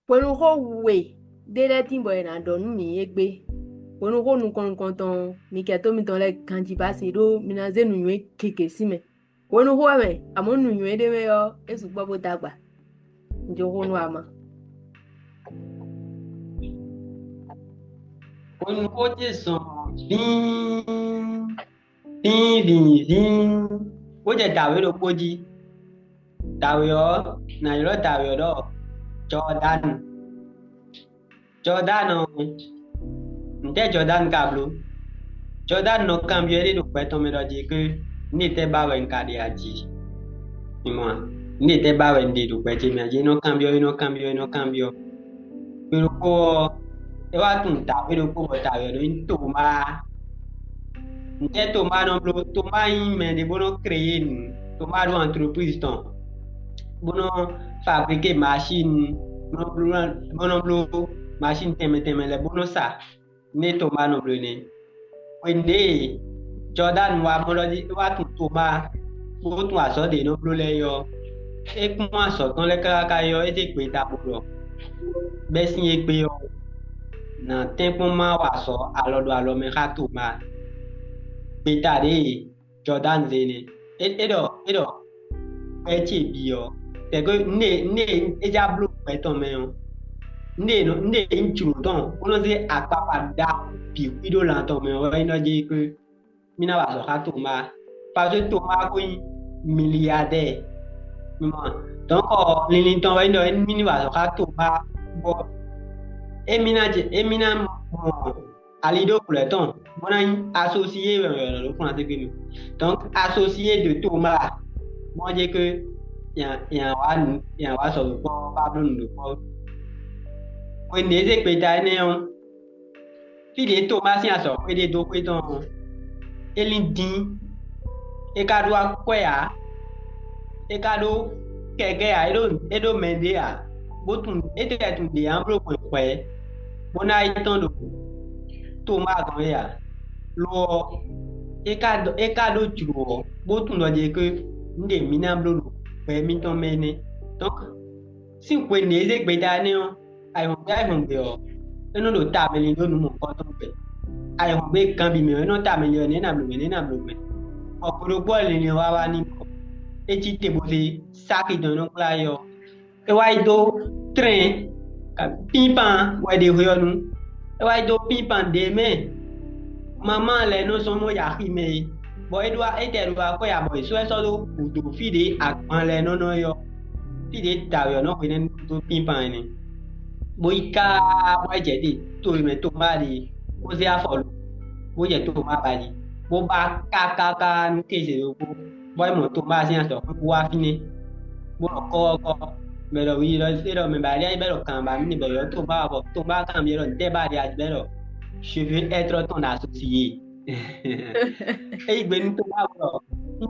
Ponu ho we dele timbo na donu mi egbe. Ponu ho nu kon ton mi ke to mi ton le kanji basi do mi na ze nu ywe keke si me. Ponu ho me amo nu ywe de me yo esu gbo bo dagba. Njo ho nu ama. Quando condição vim, vim. Hoje é Dawe do Koji. Dawe ó, na yoro Dawe do. Jordan. Jordan no. Nte Jordan kablo. Jordan no cambio de do peto me do que ni te ba wen kadi aji. Imwa. Ni te ba wen de do peto me aji no cambio. Pero ko e wa tun Dawe do ko Dawe do in toma. Nte toma no blo toma in me de bono créer nous. Toma do entreprise ton. Bono fabriquer machine bono blo machine teme le bono sa ne toma no blo ne. Wende Jordan wa bono di wa tu toma bo tu aso de no blo le yo. E kun aso ton le ka yo e te pe ta blo. Be sin e pe yo. Na tempo ma wa so alo me ka toma. Beta de Jordan zene edo eche bio tego ne eja blue peton me o ne inchu don ono se apapa da pi ido la ton me o ino je que mina ba so ka toma parce que toma ko milliardaire mimo donc lini ton wa ino mini ba so ka toma bo emina alido pour le temps on a associé le français que nous donc associé de Thomas moi je que il y a wa sur le port Pablo le port when des écouteurs né on fille Thomas si a so que des do que ton elindin e ka do akwea e ka do keke a edo mende a botun e te tun de ambro ko pe bona iton do Thomas kan ya lo eka do juro bo tun lo je que nde mi na blo pe mi ton mene donc si pe ne ze gbe da ni o ai hon be o eno do ta me ni do nu mo ko ton pe ai hon be kan bi mi eno ta me ni na blo me okoro bo le ni wa ni ko e ti te bo se saki don no kla yo e wa do train ka pipan wa de ho nu e wa do pipan de me maman le no so mo ya ki me bo edwa ederwa ko ya bo so do do fide akpan le no yo fide ta yo no ko ne do pipan ni bo ika bo je de to me to ma di o se afolo bo je to ma ba di bo ba ka nu ke se do bo mo to ma si an so ko wa fini bo ko me lo wi lo se do me ba ya be lo kan ba mi ni be yo to ba kan mi lo de ba ya be lo je veux être ton associé. Et ben to ma bro.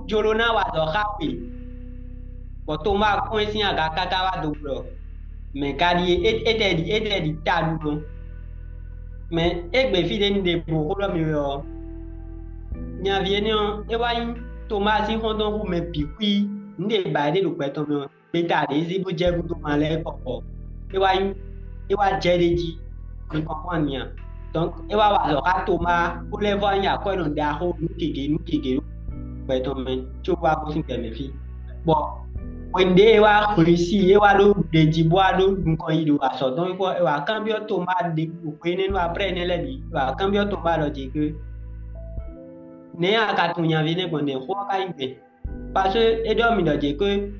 Jolo na wa do happy. But to ma ko sin aga kaka wa do bro. Me kadi ete di tadu no. Me egbe fi de ni de bo ko mi yo. Nya vieni on e wa yin to ma si hon don hu me pikui nde ba de do pe to me. Be ta de si bo je bu to ma le ko. E wa yin e wa je de ji. Ni ko kwa ni a. Donc e wa wa zo ka Thomas pour les voir ya ko no da ho nu keke pe to men cho wa ko sin me fi bon wende wa polisi e wa lo de jibo ado nkan yi do aso don ko e wa cambio Thomas de ko ne no après ne le bi wa cambio Thomas lo je que ne a ka tun yan vi ne ko ne ho ka ibe parce que e do mi do je que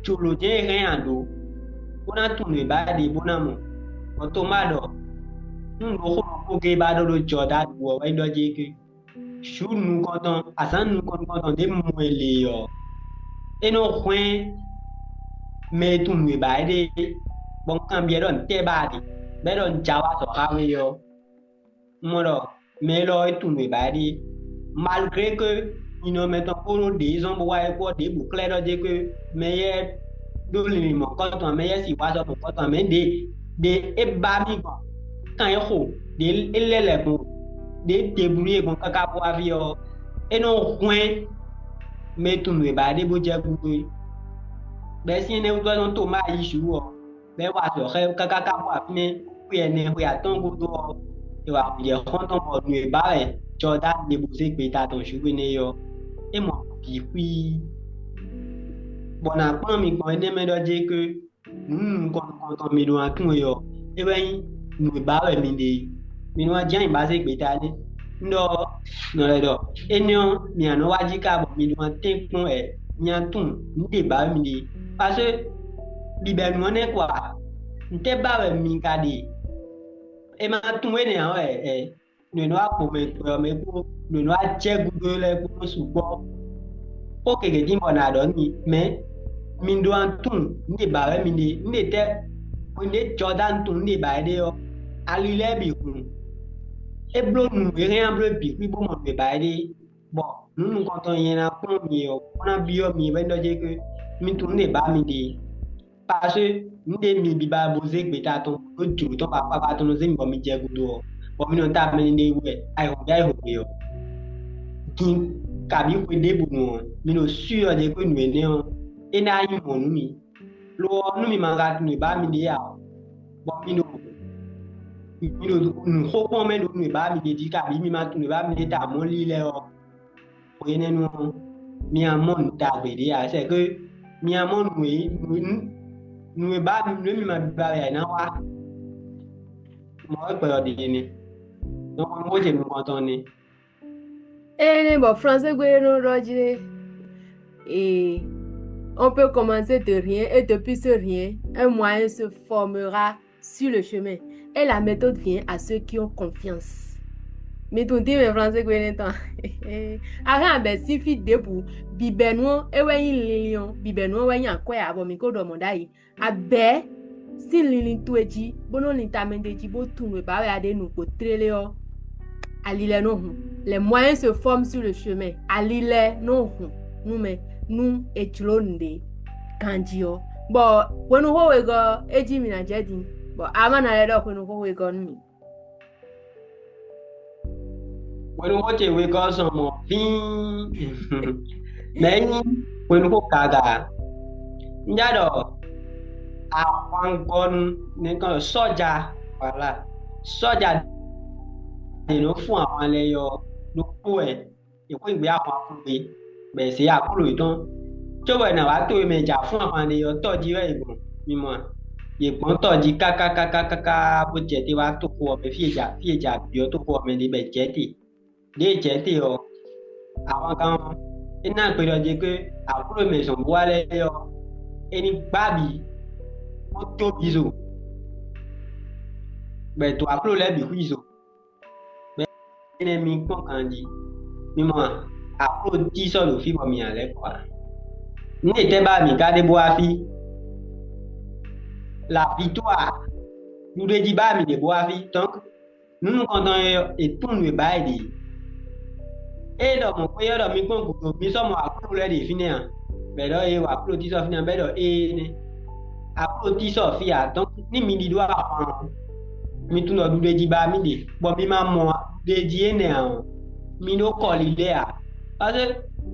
cholo je rien ando ona tun le ba de bonamo o Thomas do nous avons ba do Jordan wo wa do je que chou nous content asan nous content de moele yo e no kwen me tu nous ba de bon cambia don te ba di be don jawa so ha we yo moro me lo tu nous ba di malgré que ils ne mettent pas des gens pour voir des boucles de que meilleur do li mo content meilleur si wa so content mais de e ba mi ko kan yo de elele bon de débrouiller bon kaka pour avion et non coin mais tout me ba de bo je bu be si ne u don to ma yi shu o be wa so he kaka wa fine we ne we aton go do e wa ye hon ton bo nu ba e Jordan ne bu se pe ta ton shu ne yo e mo bi pi bona pon mi gbon ne me do je ke kon ton mi do atun yo e ben nu ba we mi de mi no jan ba se pe ta ni ndo no le do enio mi ano waji ka bo mi do te kun e mi atun ndi ba mi de parce que bi ben mo ne kwa nte ba we mi ka de e ma tun we ne àwọn nínú àpò me ko nínú aje gudo le ko supo o keke di mo na do ni me mi do antun ndi ba we mi de ndi te o ndi Jordan tun ndi ba de yo ali le bi kun e blo nu e rien blo bi pi bo mo be ba de bon nunu kon ton yen na kun mi yo ona bi yo mi be do je ke mi tun ndi ba mi de parce que nde mi bi ba bo ze gbe ta ton o ju ton papa ton ze mi bo mi je gudo bo mi no ta mi ni we ai ho yo kin kabi ko de bu no mi no sûr de ko nu ne o e na yi mo nu mi lo nu mi ma ga nu ba mi de ya bo mi no nu ho ko me nu ba mi de di kabi mi ma tu nu ba mi de ta mo li le o o ye ne nu mi amon ta gbe de ya se que mi amon nu ba mi ma ba ya na wa mo pe o de ni donc mo je mi kon ton ni Et bon, français, et on peut commencer de rien et depuis ce rien, un moyen se formera sur le chemin. Et la méthode vient à ceux qui ont confiance. Mais tout dit, mais français, ben, si fit debout, bibeno, et ouais, lion, bibeno, ouais, y'a quoi, abo, miko, domondaï. Abe, si lilin tueji, bono lintamende, bo, tout, me barre à des nous, pour tréléo. Alile non les moyens se forment sur le chemin. Alile non nous etlonde kanjio. Bon, when ho we go eji mi na jadi. Bon, ama na le do when ho we go mi. when ho je we go so mo fin men when ho kaga njado àwọn gon nìkan soja wala soja no fún àwọn aleyo ló kó ẹ ìkó ìgbé àwọn akúgbe bẹ́ẹ̀ sí àkúrò ìtàn tó wẹ̀ náà wá tó ìmẹ̀jà fún àwọn aleyo tọ́jú rẹ̀ ìbọn mímọ́ ìpọ́n tọ́jú kákákákákáká bó jẹ́ tí wá tó kó ọbẹ̀ fíèjà bí ọ tó kó ọmọ níbẹ̀ jẹ́ tè dé jẹ́ tè ọ àwọn kan iná ìpèrè ọjọ́ pé àkúrò mẹ̀sàn bó wálé yọ ẹni gbábì ó tóbi zò bẹ́ẹ̀ tó àkúrò lẹ́bì hú ìzò ene mi gbọ́n kan di mímọ́ àpò tí sọ̀rọ̀ fi mọ̀ mi àlẹ́ kọ́ ní ìtẹ́ bá mi ká dé bó wá fi la victoire nous de di bá mi dé bó wá fi donc nínú kan tán ètò ìwé báyìí dé e lọ mọ̀ pé ọ̀dọ̀ mi gbọ́n gbogbo mi sọ̀mọ̀ àpò rẹ̀ dé fi ní à bẹ̀rẹ̀ ẹ wà àpò tí sọ̀ fi ní à bẹ̀rẹ̀ ẹ ní àpò tí sọ̀ fi à donc ní mi di do àwọn mi tún lọ dúdú di bá mi dé bọ́ mi máa mọ̀ de die ne àwọn mi no kọlile à parce que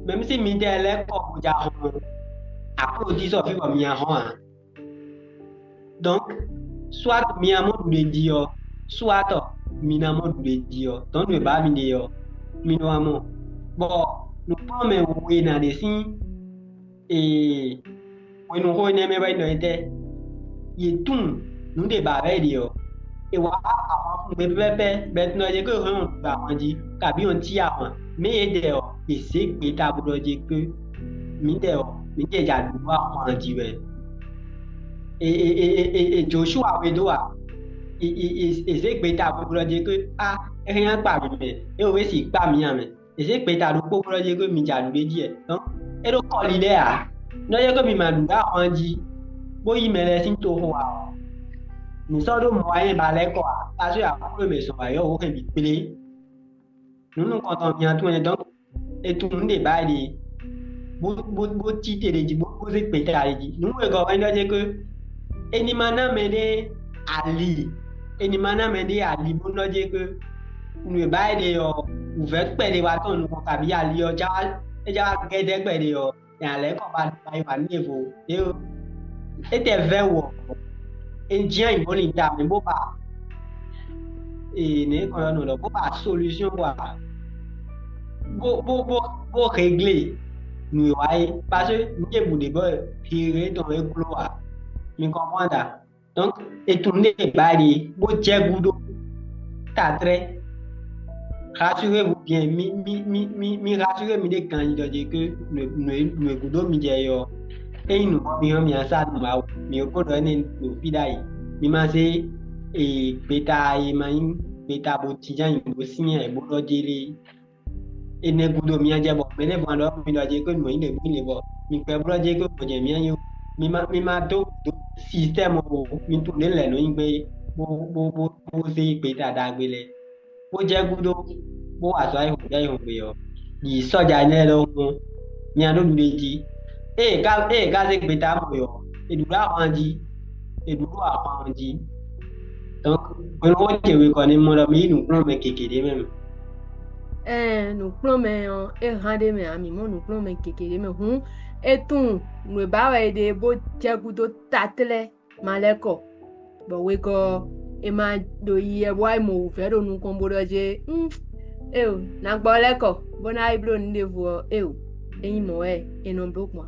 même si mi tẹ lẹ́kọ̀ọ́ kọjá hàn àpòlòdì sọ fífọ mi hàn à donc soit mi amọ dùdè di ọ soit mi na mọ dùdè di ọ donc ne bá mi de ọ mi no amọ bon nous pomme we na de si et we no ho ne me ba no ete ye tun nous de ba ba de ọ e wa àwọn bẹbẹbẹ bẹtùnà jẹ kó hàn gbà wọn jí kàbí wọn tí àwọn méye dẹ ọ èsè pé tábùdọ jẹ pé mi dẹ ọ mi jẹ jàdùbọ àwọn jí rẹ Joshua wedo à èsè pé tábùdọ jẹ pé a ẹyàn pa mi mẹ ẹ òwe sì pa mi àmẹ èsè pé tábùdọ jẹ pé mi jàdùbẹ díẹ̀ tán ẹ ló kọ lílẹ à lọ́jọ́ pé mi mà dùbọ àwọn jí bóyí mẹlẹ sí tó hùwà ọ nisɔɖo mɔ anyi ba lɛ kɔa parce que akuro me sɔn ayɔ wo hɛn bi kple nunu kɔntɔn miatu ɛn donc etu nu de ba de bo ti te de dzi bo se kpeta de dzi nunu egɔ wɛn dɔ dze ke enimana me de ali bo dɔ dze ke nu ba de yɔ uvɛ kpɛ de wa tɔ nu kɔ kabi ali yɔ dza gɛdɛ kpɛ de yɔ yalɛ kɔ ba yi wa ne vo ete vɛ wɔ dia in boli da me bo ba e ne ko no do bo ba solution wa bo régler nous ouais parce que nous avons des boys qui dans le couloir me comprendre donc et tourner bari bo jegudo tatre rassurez-vous bien mi rassurez mi des candidats que ne gudo mi je et nous mi ça nous va mi ko do ne no fidai mi ma se e beta e mai beta bo tijan bo sinya e bo do jele e ne gudo mi aje bo me ne bo do mi do je ko no ine bu ne bo mi pe bro je ko bo je mi ayo mi ma do système bo mi tu ne le no ingbe bo se beta da gbe le bo je gudo bo wa so ai ho dai ho gbe yo di so ja ne lo mo mi ado du deji ga se beta mo yo e du la wanji e du wa wanji donc on o je we ko ni mo do mi nu pro me kekere même nous plombons et rendez mes amis, nous plombons kéké, mais et tout, nous bavarons des beaux tchèques tatle, maleko, bon, oui, quoi, et ma do y avoir mon frère, nous combodoje, n'a pas l'écho, bon, aïe, blonde de voix, et il m'a et non bloque moi.